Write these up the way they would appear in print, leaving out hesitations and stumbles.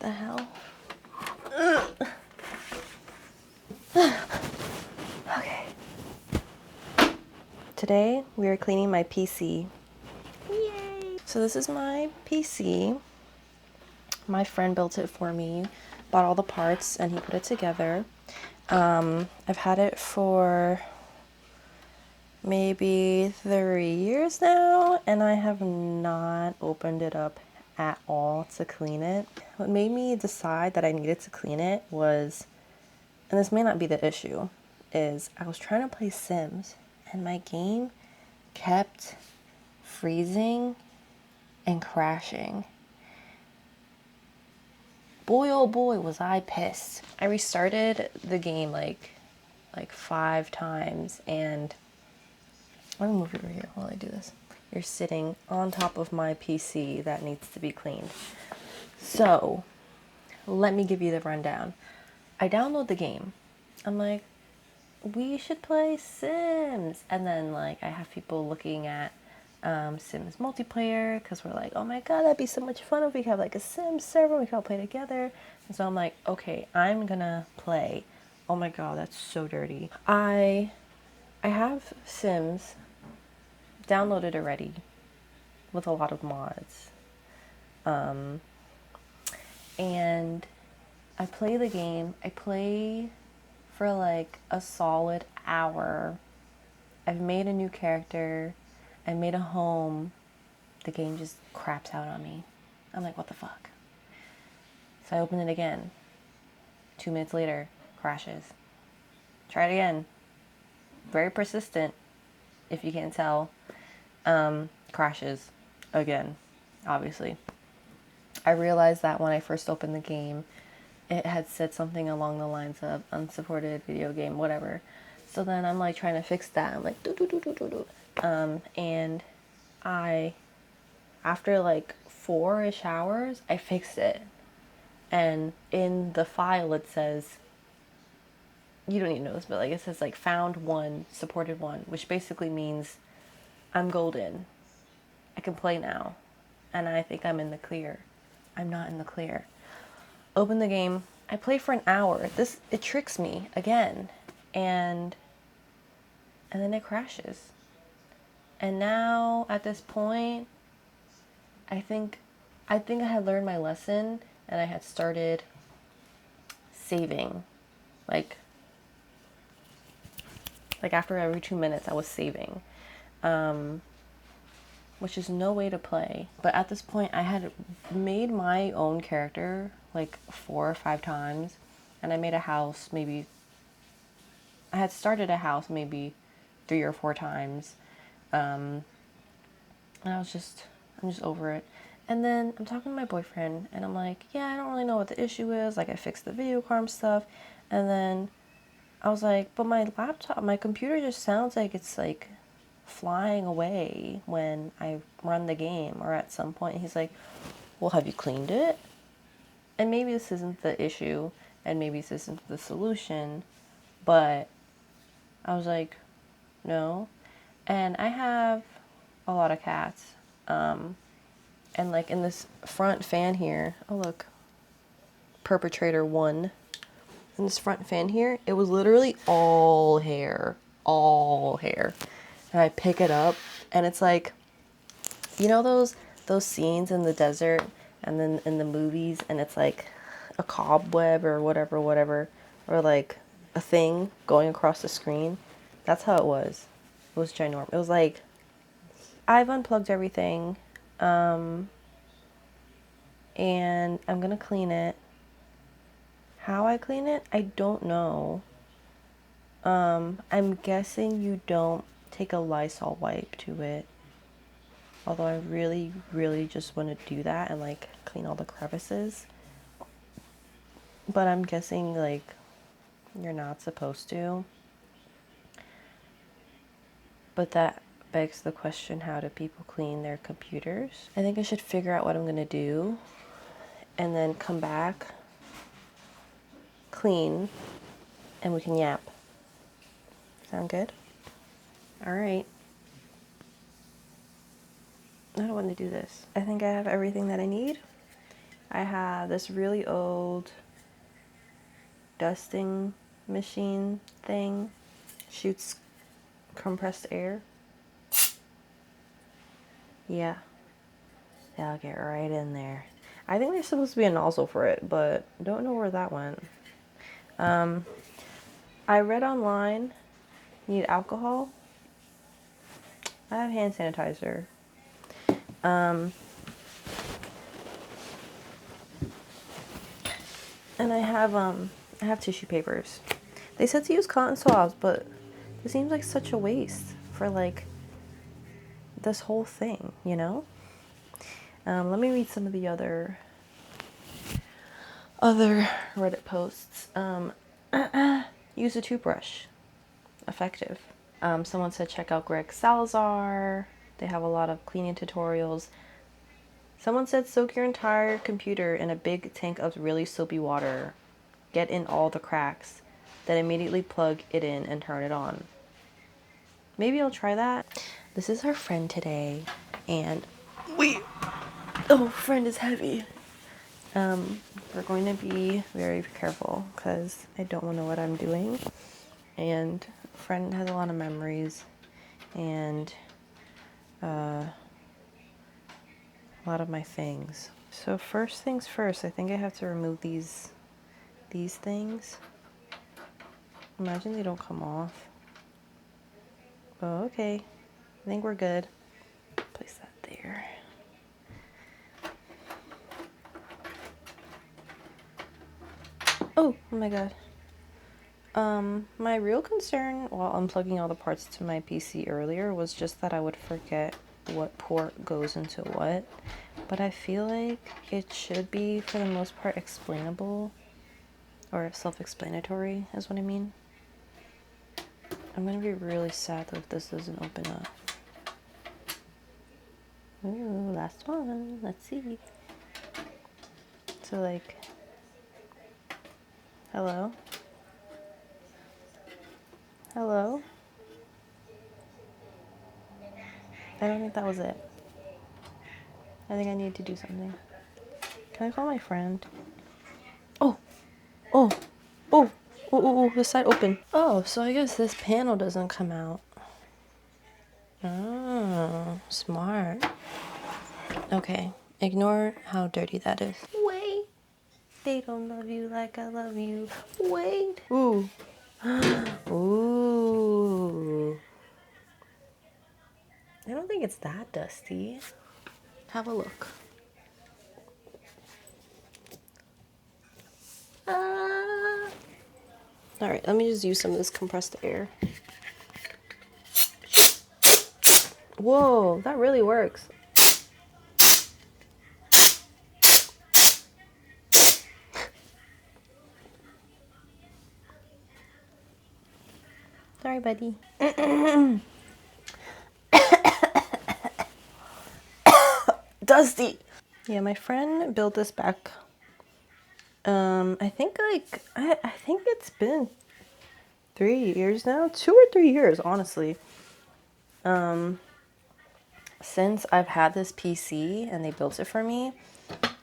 the hell? Okay. Today we are cleaning my PC. Yay! So this is my PC. My friend built it for me, bought all the parts, and he put it together. I've had it for maybe 3 years now, and I have not opened it up at all to clean it. What made me decide that I needed to clean it was, and this may not be the issue, is I was trying to play Sims and my game kept freezing and crashing. Boy, oh boy, was I pissed. I restarted the game like 5 times, and let me move you over here while I do this. You're sitting on top of my PC that needs to be cleaned. So, let me give you the rundown. I download the game. I'm like, we should play Sims. And then like I have people looking at Sims multiplayer because we're like, oh my god, that'd be so much fun if we have like a Sims server, we can all play together. And so I'm like, okay, I'm gonna play. Oh my god, that's so dirty. I have Sims downloaded already with a lot of mods. And I play the game. I play for like a solid hour. I've made a new character. I made a home. The game just craps out on me. I'm like, what the fuck? So I open it again. 2 minutes later, crashes. Try it again. Very persistent, if you can't tell. Crashes again, obviously. I realized that when I first opened the game, it had said something along the lines of unsupported video game, whatever. So then I'm like trying to fix that. I'm like, and after like 4-ish hours, I fixed it. And in the file it says, you don't even know this, but like it says like found 1, supported 1, which basically means I'm golden. I can play now. And I think I'm in the clear. I'm not in the clear. Open the game. I play for an hour. It tricks me again. And then it crashes. And now at this point, I think I had learned my lesson and I had started saving. Like after every 2 minutes I was saving. Which is no way to play. But at this point I had made my own character like 4 or 5 times, and I made a house maybe, I had started a house maybe 3 or 4 times. And I'm just over it. And then I'm talking to my boyfriend and I'm like, yeah, I don't really know what the issue is. Like I fixed the video card stuff. And then I was like, but my computer just sounds like it's like flying away when I run the game or at some point. He's like, well, have you cleaned it? And maybe this isn't the issue and maybe this isn't the solution, but I was like, no. And I have a lot of cats. And like in this front fan here, oh look, perpetrator 1. In this front fan here, it was literally all hair. And I pick it up and it's like, you know those scenes in the desert and then in the movies and it's like a cobweb or whatever, or like a thing going across the screen? That's how it was. It was ginormous. It was like, I've unplugged everything, and I'm gonna clean it. How I clean it, I don't know. I'm guessing you don't take a Lysol wipe to it. Although I really, really just want to do that and like clean all the crevices. But I'm guessing like you're not supposed to. But that begs the question, how do people clean their computers? I think I should figure out what I'm gonna do and then come back, clean, and we can yap. Sound good? All right. I don't want to do this. I think I have everything that I need. I have this really old dusting machine thing. Shoots compressed air. Yeah. I'll get right in there. I think there's supposed to be a nozzle for it, but don't know where that went. I read online, you need alcohol. I have hand sanitizer. And I have tissue papers. They said to use cotton swabs, but it seems like such a waste for like this whole thing, you know? Let me read some of the other Reddit posts. Use a toothbrush. Effective. Someone said check out Greg Salazar. They have a lot of cleaning tutorials. Someone said soak your entire computer in a big tank of really soapy water. Get in all the cracks. Then immediately plug it in and turn it on. Maybe I'll try that. This is our friend today. And friend is heavy. We're going to be very careful because I don't know what I'm doing. And friend has a lot of memories and a lot of my things. So first things first, I think I have to remove these things. Imagine they don't come off. Oh, okay. I think we're good. Place that there. Oh my god. My real concern while unplugging all the parts to my PC earlier was just that I would forget what port goes into what. But I feel like it should be, for the most part, explainable. Or self-explanatory, is what I mean. I'm gonna be really sad though if this doesn't open up. Ooh, last one. Let's see. So like, hello? Hello? I don't think that was it. I think I need to do something. Can I call my friend? Oh! Oh! Oh! Oh, the side open. Oh, so I guess this panel doesn't come out. Oh, smart. Okay, ignore how dirty that is. Wait! They don't love you like I love you. Wait! Ooh. Ooh. I don't think it's that dusty. Have a look. Alright, let me just use some of this compressed air. Whoa, that really works. Sorry, buddy. Dusty. Yeah, my friend built this back. I think I think it's been 3 years now, 2 or 3 years, honestly. Since I've had this PC and they built it for me,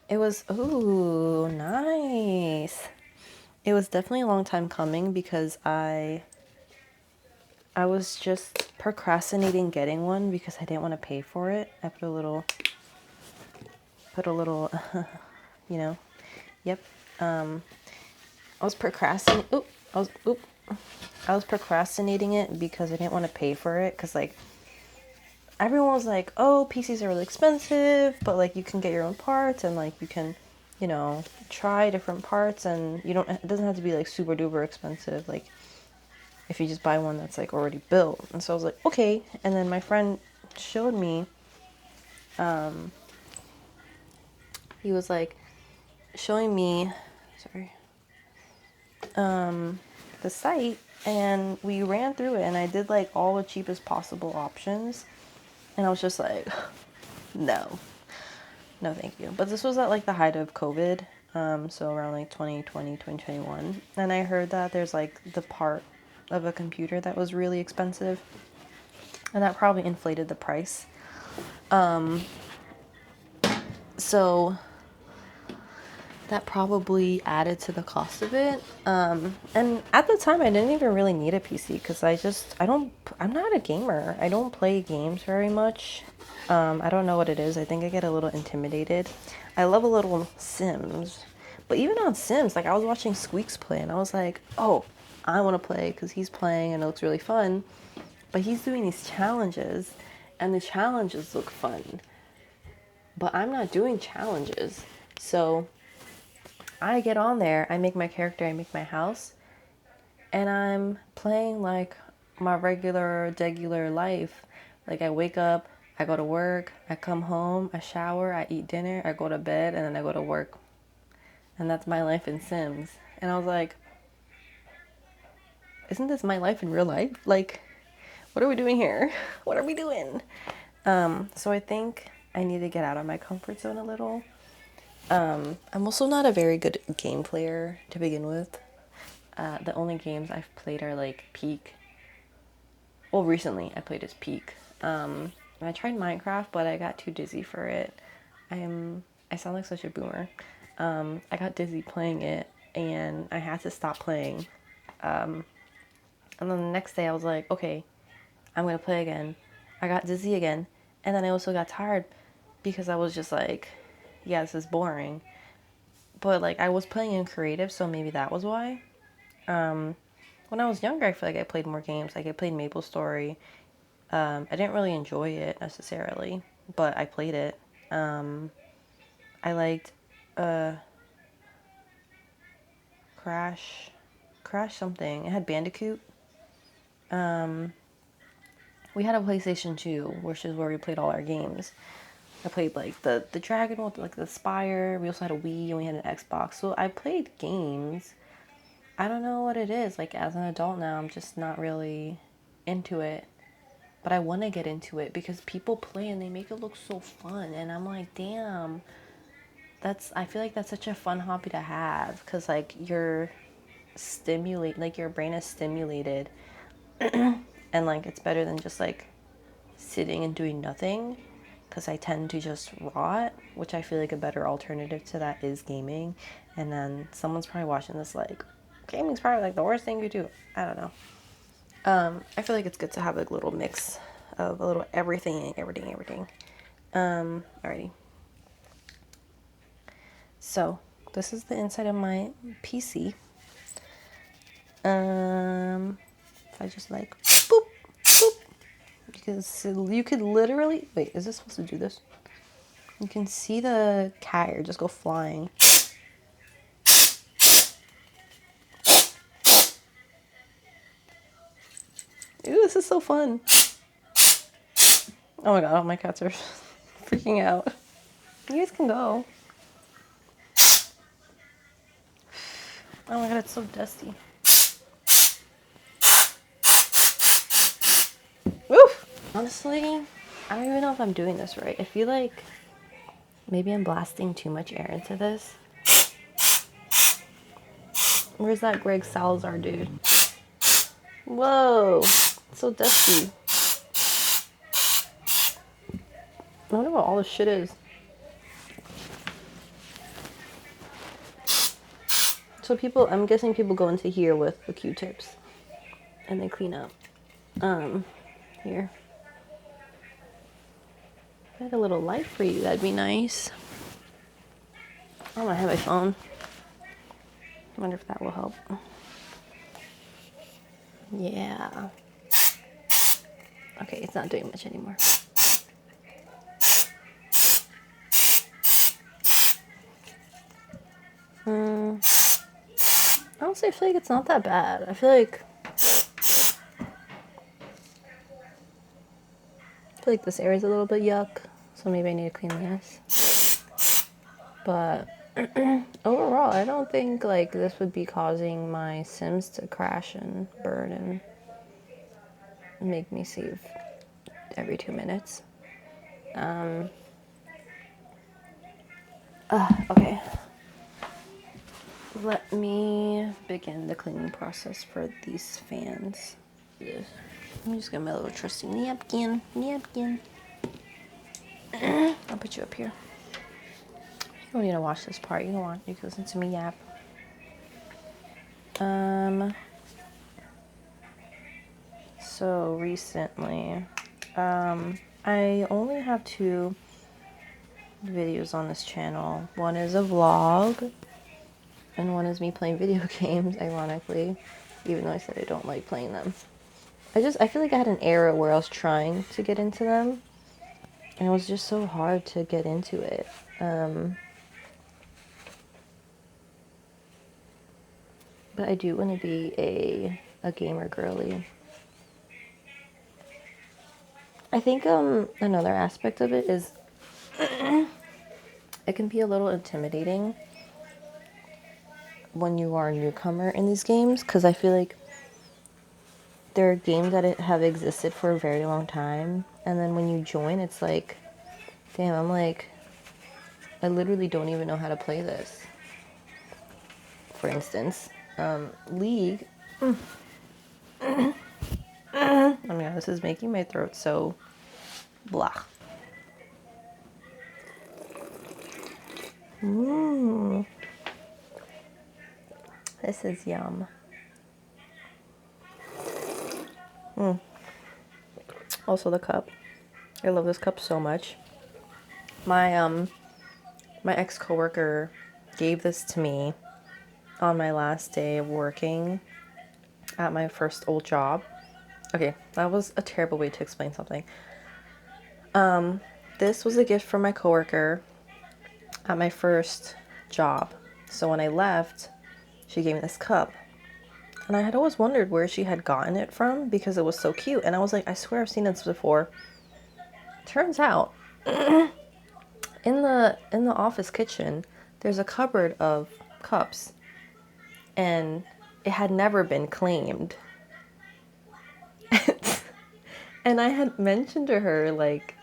it was, ooh, nice. It was definitely a long time coming because I was just procrastinating getting one because I didn't want to pay for it. I put a little, you know, yep. I was procrastinating. I was procrastinating it because I didn't want to pay for it because like everyone was like, oh, PCs are really expensive, but like you can get your own parts and like you can, you know, try different parts and it doesn't have to be like super duper expensive. Like if you just buy one that's like already built. And so I was like, okay. And then my friend showed me, he was like showing me, the site, and we ran through it and I did like all the cheapest possible options. And I was just like, no, thank you. But this was at like the height of COVID. So around like 2020, 2021. And I heard that there's like the part of a computer that was really expensive. And that probably inflated the price. So that probably added to the cost of it. And at the time, I didn't even really need a PC because I'm not a gamer. I don't play games very much. I don't know what it is. I think I get a little intimidated. I love a little Sims. But even on Sims, like I was watching Squeaks play and I was like, oh, I want to play because he's playing and it looks really fun. But he's doing these challenges and the challenges look fun. But I'm not doing challenges. So I get on there, I make my character, I make my house, and I'm playing like my degular life. Like I wake up, I go to work, I come home, I shower, I eat dinner, I go to bed, and then I go to work. And that's my life in Sims. And I was like, isn't this my life in real life? Like, what are we doing here? What are we doing? So I think I need to get out of my comfort zone a little. I'm also not a very good game player to begin with. The only games I've played are like Peak. Well, recently I played as Peak. I tried Minecraft, but I got too dizzy for it. I sound like such a boomer. I got dizzy playing it, and I had to stop playing. And then the next day I was like, okay, I'm gonna play again. I got dizzy again, and then I also got tired because I was just like, yeah, this is boring. But like I was playing in creative, so maybe that was why. When I was younger, I feel like I played more games. Like I played MapleStory. I didn't really enjoy it necessarily, but I played it. I liked Crash, Crash something. It had Bandicoot. We had a PlayStation 2, which is where we played all our games. I played like the Dragon one, like the Spire. We also had a Wii and we had an Xbox. So I played games. I don't know what it is. Like as an adult now, I'm just not really into it. But I want to get into it because people play and they make it look so fun. And I'm like, damn, I feel like that's such a fun hobby to have because like like your brain is stimulated and like it's better than just like sitting and doing nothing because I tend to just rot, which I feel like a better alternative to that is gaming. And then someone's probably watching this like, gaming's probably like the worst thing you do. I don't know. I feel like it's good to have like a little mix of a little everything. Alrighty. So this is the inside of my PC. If I just like boop, boop, because you could literally, wait, is this supposed to do this? You can see the cat just go flying. Ooh, this is so fun. Oh my god, all my cats are freaking out. You guys can go. Oh my god, it's so dusty. Woof! Honestly, I don't even know if I'm doing this right. I feel like maybe I'm blasting too much air into this. Where's that Greg Salazar dude? Whoa! It's so dusty. I wonder what all this shit is. So I'm guessing people go into here with the Q-tips and they clean up. Here. If I had a little light for you, that'd be nice. Oh, I have my phone. I wonder if that will help. Yeah. Okay, it's not doing much anymore. Honestly, I feel like it's not that bad. I feel like this area is a little bit yuck, so maybe I need to clean this. But overall, I don't think like this would be causing my Sims to crash and burn and make me save every 2 minutes. Okay. Let me begin the cleaning process for these fans. Let me just get my little trusty napkin. I'll put you up here. You don't need to watch this part. You can listen to me yap. So recently, I only have 2 videos on this channel. One is a vlog, and one is me playing video games, ironically, even though I said I don't like playing them. I feel like I had an era where I was trying to get into them, and it was just so hard to get into it. But I do want to be a gamer girly. I think another aspect of it is it can be a little intimidating when you are a newcomer in these games, because I feel like there are games that have existed for a very long time, and then when you join, it's like, damn, I literally don't even know how to play this. For instance, League. Oh my god, this is making my throat so blah. This is yum. Also the cup. I love this cup so much. My ex coworker gave this to me on my last day of working at my first old job. Okay, that was a terrible way to explain something. This was a gift from my coworker at my first job. So when I left, she gave me this cup. And I had always wondered where she had gotten it from because it was so cute. And I was like, I swear I've seen this before. Turns out, in the office kitchen, there's a cupboard of cups. And it had never been claimed. And I had mentioned to her, like,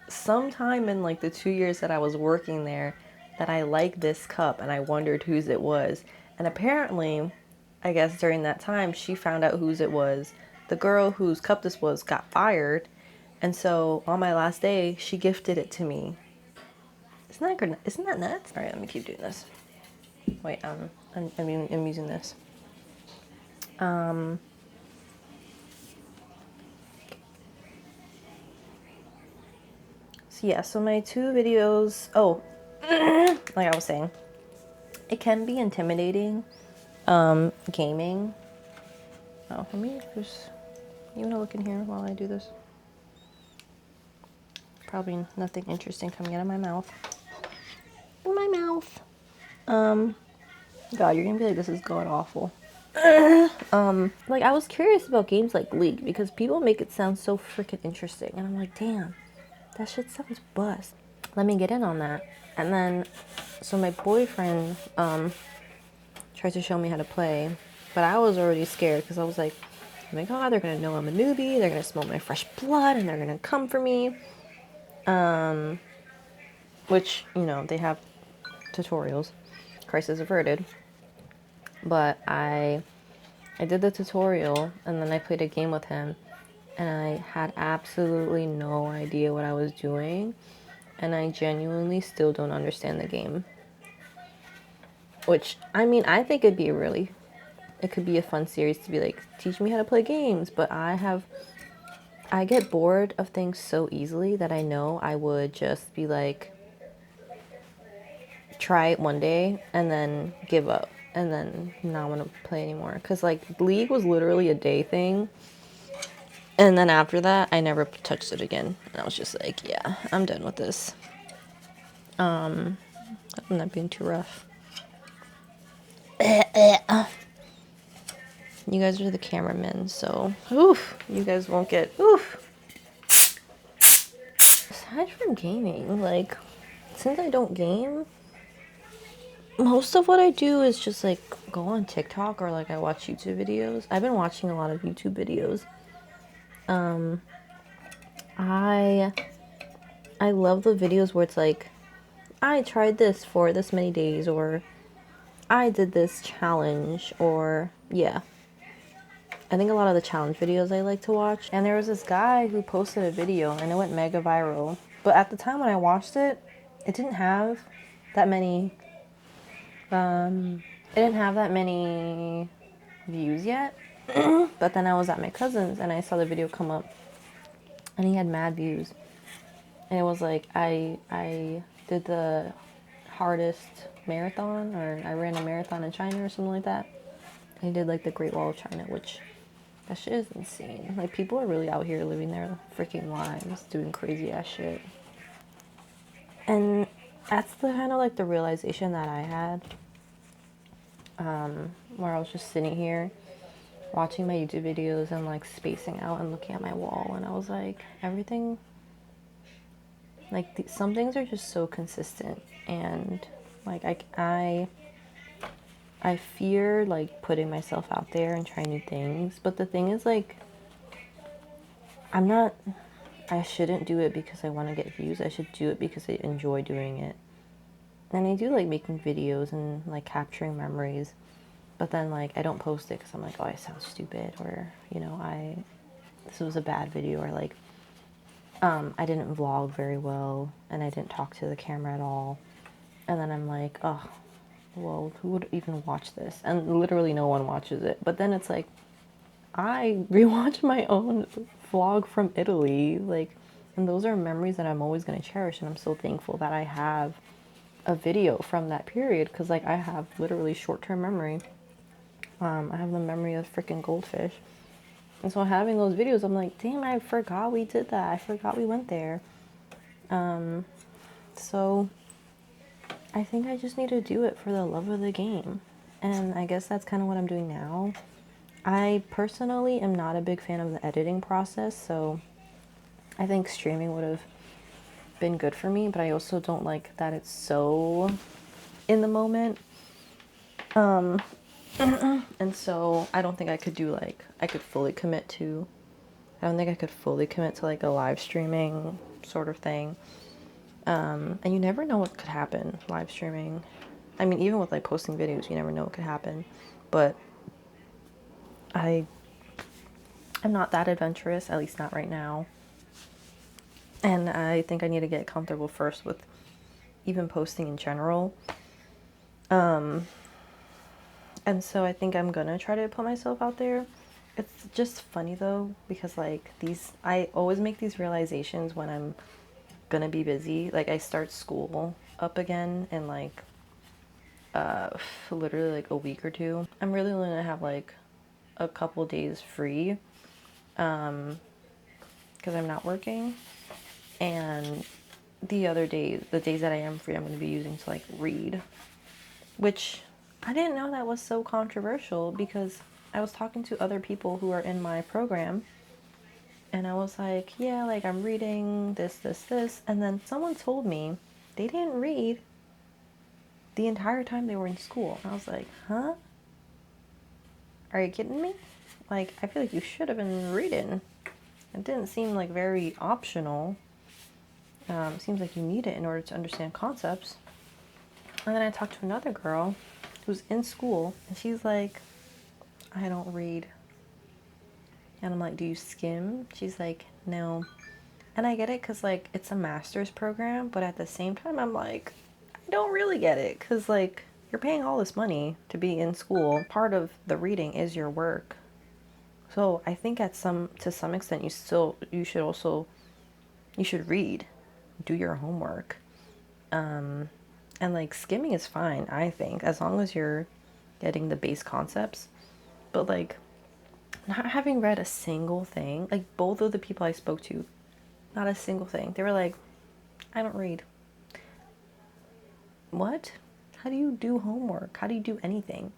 sometime in like the 2 years that I was working there, that I liked this cup and I wondered whose it was. And apparently, I guess during that time, she found out whose it was. The girl whose cup this was got fired. And so on my last day, she gifted it to me. Isn't that nuts? All right, let me keep doing this. Wait, I'm using this. So yeah, so my 2 videos, like I was saying, it can be intimidating, gaming. Oh, let me just, you wanna look in here while I do this? Probably nothing interesting coming out of my mouth. In my mouth. God, you're gonna be like, this is god awful. Like, I was curious about games like League because people make it sound so freaking interesting, and I'm like, damn, that shit sounds bust. Let me get in on that. And then, so my boyfriend tried to show me how to play, but I was already scared because I was like, oh my god, they're gonna know I'm a newbie, they're gonna smell my fresh blood, and they're gonna come for me. Which, you know, they have tutorials. Crisis averted. But I did the tutorial, and then I played a game with him, and I had absolutely no idea what I was doing, and I genuinely still don't understand the game. Which, I mean, I think it could be a fun series to be like, teach me how to play games, but I get bored of things so easily that I know I would just be like, try it one day and then give up and then not want to play anymore. Because like League was literally a day thing, and then after that I never touched it again, and I was just like, yeah, I'm done with this. I'm not being too rough. You guys are the cameramen, so oof, you guys won't get oof. Aside from gaming, like, since I don't game, most of what I do is just like go on TikTok or like I watch YouTube videos. I've been watching a lot of YouTube videos. I love the videos where it's like, I tried this for this many days, or I did this challenge, or yeah. I think a lot of the challenge videos I like to watch. And there was this guy who posted a video and it went mega viral. But at the time when I watched it, it didn't have that many, it didn't have that many views yet. But then I was at my cousin's and I saw the video come up and he had mad views. And it was like I did the hardest marathon, or I ran a marathon in China or something like that. And he did like the Great Wall of China, which that shit is insane. Like, people are really out here living their freaking lives, doing crazy ass shit. And that's the kind of like the realization that I had, where I was just sitting here watching my YouTube videos and like spacing out and looking at my wall, and I was like, everything, like some things are just so consistent, and like I fear like putting myself out there and trying new things, but the thing is like I shouldn't do it because I want to get views. I should do it because I enjoy doing it. And I do like making videos and like capturing memories, but then like I don't post it because I'm like, oh, I sound stupid, or you know, this was a bad video, or like I didn't vlog very well and I didn't talk to the camera at all. And then I'm like, oh, well, who would even watch this? And literally no one watches it. But then it's like, I rewatch my own vlog from Italy, like, and those are memories that I'm always going to cherish, and I'm so thankful that I have a video from that period, because like I have literally short-term memory. I have the memory of freaking goldfish. And so having those videos, I'm like, damn, I forgot we did that. I forgot we went there. So I think I just need to do it for the love of the game. And I guess that's kind of what I'm doing now. I personally am not a big fan of the editing process, so I think streaming would have been good for me, but I also don't like that it's so in the moment. And so I don't think I could do like, I don't think I could fully commit to like a live streaming sort of thing. And you never know what could happen live streaming. I mean, even with like posting videos, you never know what could happen. But I'm not that adventurous, at least not right now. And I think I need to get comfortable first with even posting in general. And so I think I'm gonna try to put myself out there. It's just funny though, because like I always make these realizations when I'm gonna be busy. Like I start school up again in like literally like a week or two. I'm really only gonna have like a couple days free because I'm not working, and the days that I am free, I'm gonna be using to like read, which I didn't know that was so controversial, because I was talking to other people who are in my program, and I was like, yeah, like I'm reading this, and then someone told me they didn't read the entire time they were in school. And I was like, huh? Are you kidding me? Like, I feel like you should have been reading. It didn't seem like very optional. It seems like you need it in order to understand concepts. And then I talked to another girl who's in school, and she's like, I don't read. And I'm like, do you skim? She's like, no. And I get it, because like it's a master's program, but at the same time I'm like, I don't really get it, because like you're paying all this money to be in school. Part of the reading is your work. So I think to some extent you should read, do your homework. And like skimming is fine, I think, as long as you're getting the base concepts. But like not having read a single thing, like both of the people I spoke to, not a single thing. They were like, I don't read. What? How do you do homework? How do you do anything?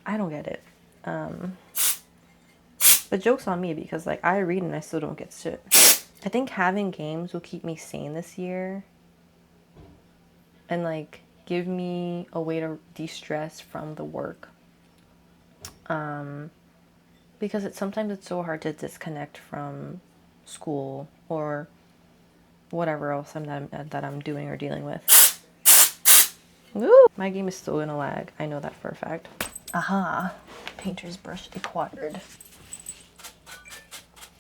I don't get it. But joke's on me, because like I read and I still don't get shit. I think having games will keep me sane this year, and like give me a way to de-stress from the work. Because sometimes it's so hard to disconnect from school or whatever else that I'm doing or dealing with. Woo! My game is still gonna lag. I know that for a fact. Aha! Painter's brush acquired.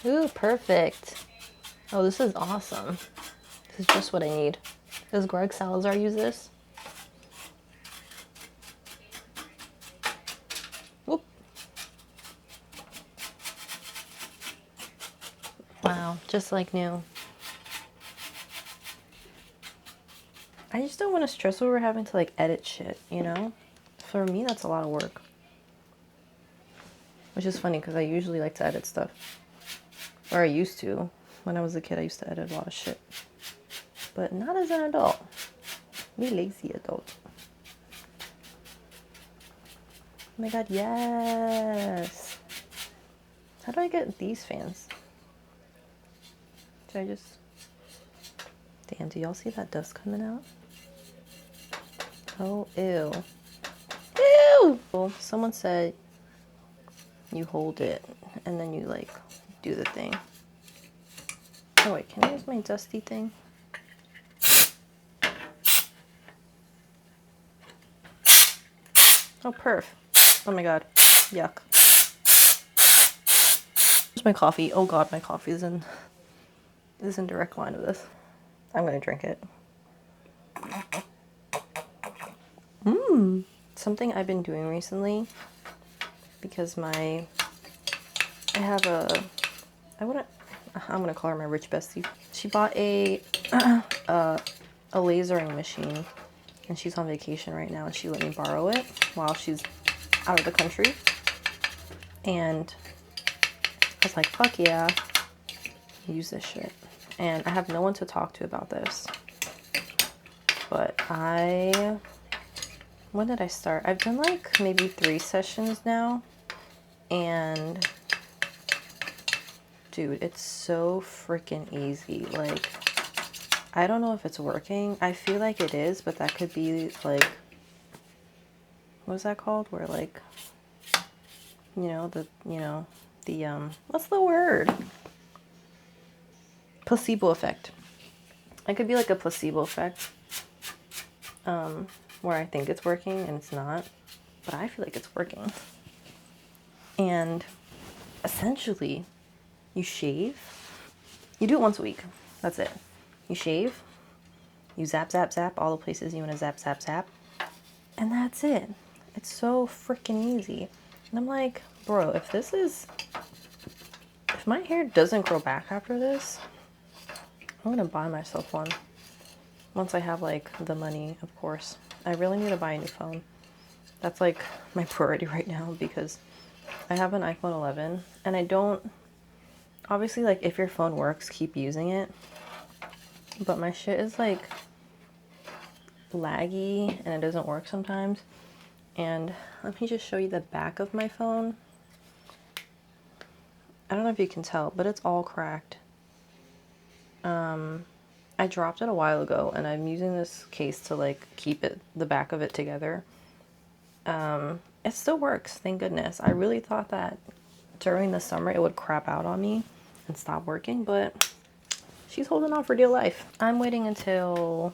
Ooh, perfect. Oh, this is awesome. is just what I need. Does Greg Salazar use this? Whoop. Wow, just like new. I just don't want to stress over having to like edit shit, you know? For me, that's a lot of work. Which is funny because I usually like to edit stuff. Or I used to. When I was a kid, I used to edit a lot of shit. But not as an adult. Me lazy adult. Oh my god, yes! How do I get these fans? Should I just... Damn, do y'all see that dust coming out? Oh, ew. Ew! Well, someone said you hold it and then you like do the thing. Oh wait, can I use my dusty thing? Oh, perf. Oh my god. Yuck. Where's my coffee? Oh god, my coffee is in direct line of this. I'm gonna drink it. Something I've been doing recently, because I'm gonna call her my rich bestie. She bought a lasering machine, and she's on vacation right now, and she let me borrow it while she's out of the country. And I was like, fuck yeah, use this shit. And I have no one to talk to about this. But when did I start? I've done like maybe 3 sessions now. And dude, it's so freaking easy. Like, I don't know if it's working. I feel like it is, but that could be like, what's that called? Where like, what's the word? Placebo effect. It could be like a placebo effect. Where I think it's working and it's not, but I feel like it's working. And essentially, you shave. You do it once a week. That's it. You shave. You zap, zap, zap all the places you want to zap, zap, zap. And that's it. It's so freaking easy. And I'm like, bro, if my hair doesn't grow back after this, I'm gonna buy myself one. Once I have like the money, of course. I really need to buy a new phone. That's like my priority right now because I have an iPhone 11 and I don't, obviously like if your phone works, keep using it. But my shit is like laggy and it doesn't work sometimes. And let me just show you the back of my phone. I don't know if you can tell, but it's all cracked. I dropped it a while ago and I'm using this case to like keep the back of it together. It still works, thank goodness. I really thought that during the summer it would crap out on me and stop working, but she's holding on for dear life. I'm waiting until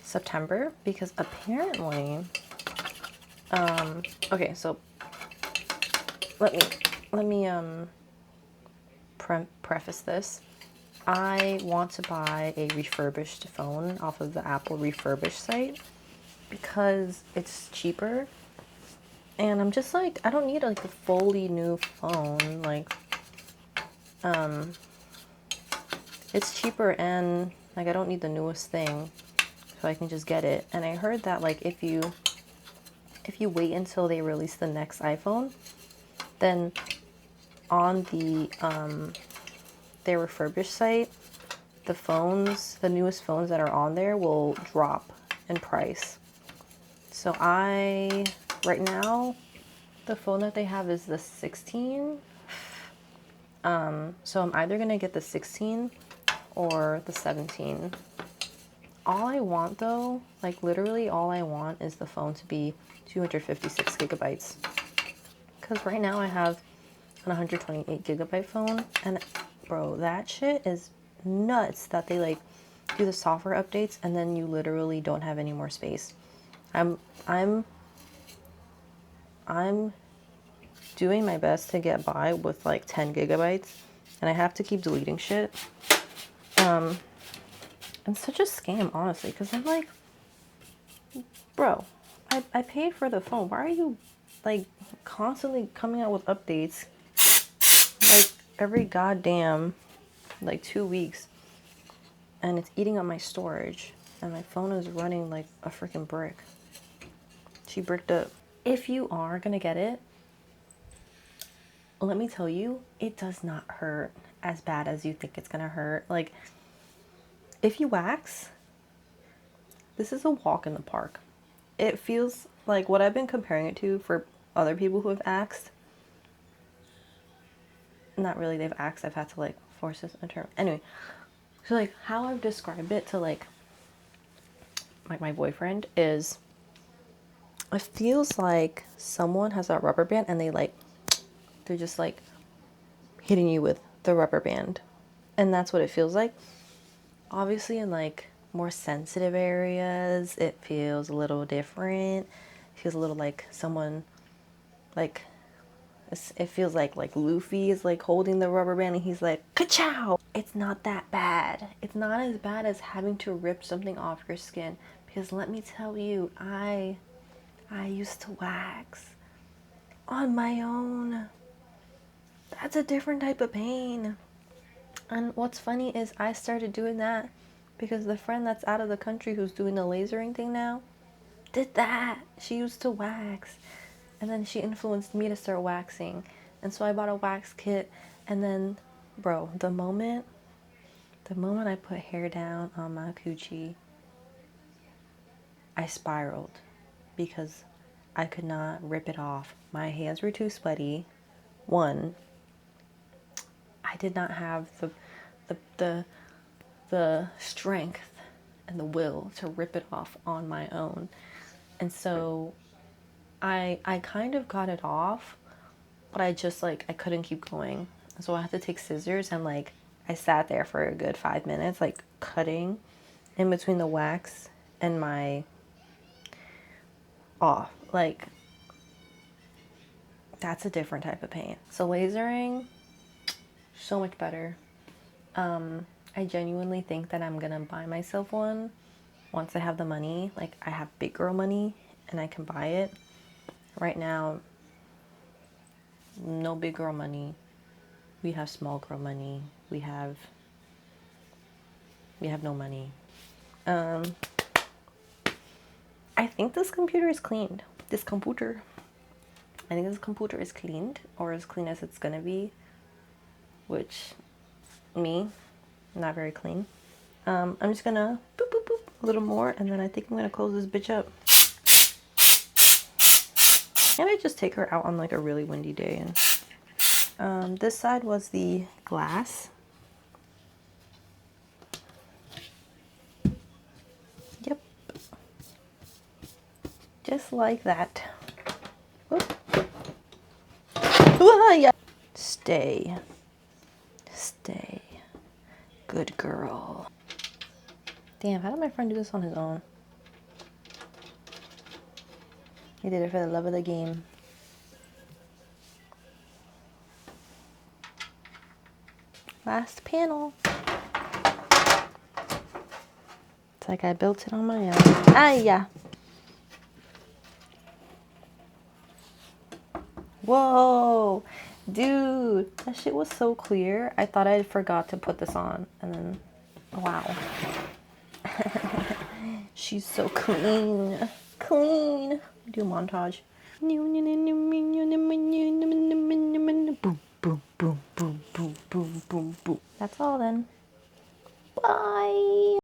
September because apparently, okay, so let me preface this. I want to buy a refurbished phone off of the Apple refurbished site because it's cheaper. And I'm just like, I don't need like a fully new phone. Like, it's cheaper and like I don't need the newest thing, so I can just get it. And I heard that like if you wait until they release the next iPhone, then on the their refurbished site, the newest phones that are on there will drop in price. So right now, the phone that they have is the 16. So I'm either gonna get the 16 or the 17. All I want though, like literally all I want is the phone to be 256 gigabytes. Because right now I have an 128 gigabyte phone, and bro, that shit is nuts that they like do the software updates and then you literally don't have any more space. I'm doing my best to get by with like 10 gigabytes and I have to keep deleting shit. It's such a scam, honestly, because I'm like, bro, I paid for the phone. Why are you like constantly coming out with updates like every goddamn like 2 weeks? And it's eating up my storage, and my phone is running like a freaking brick. She bricked up. If you are gonna get it, let me tell you, it does not hurt as bad as you think it's gonna hurt. Like, if you wax, this is a walk in the park. It feels like what I've been comparing it to for other people who have axed. Not really, they've axed, I've had to like force this term. Anyway, so like how I've described it to like my boyfriend is, it feels like someone has a rubber band and they're just like hitting you with the rubber band. And that's what it feels like. Obviously in like more sensitive areas, it feels a little different. It feels a little like someone like, it feels like Luffy is like holding the rubber band and he's like, ka-chow! It's not that bad. It's not as bad as having to rip something off your skin. Because let me tell you, I used to wax on my own. That's a different type of pain. And what's funny is I started doing that because the friend that's out of the country who's doing the lasering thing now did that. She used to wax. And then she influenced me to start waxing. And so I bought a wax kit. And then, bro, the moment I put hair down on my coochie, I spiraled because I could not rip it off. My hands were too sweaty. One, I did not have the strength and the will to rip it off on my own. And so I kind of got it off, but I just like, I couldn't keep going. So I had to take scissors and like, I sat there for a good 5 minutes, like cutting in between the wax and my off. Like, that's a different type of pain. So lasering, so much better. I genuinely think that I'm gonna buy myself one once I have the money. Like, I have big girl money and I can buy it. Right now, no big girl money. We have small girl money. We have no money. I think this computer is cleaned. I think this computer is cleaned, or as clean as it's gonna be, which, me, not very clean. I'm just gonna boop, boop, boop a little more, and then I think I'm gonna close this bitch up. And I just take her out on like a really windy day. And this side was the glass. Yep. Just like that. Whoop. Yeah. Stay. Good girl. Damn, how did my friend do this on his own? He did it for the love of the game. Last panel. It's like I built it on my own. Ah, yeah. Whoa, dude, that shit was so clear. I thought I forgot to put this on, and then, wow. She's so clean. Clean. Do a montage. Boom, boom, boom, boom, boom, boom, boom, boom. That's all then. Bye.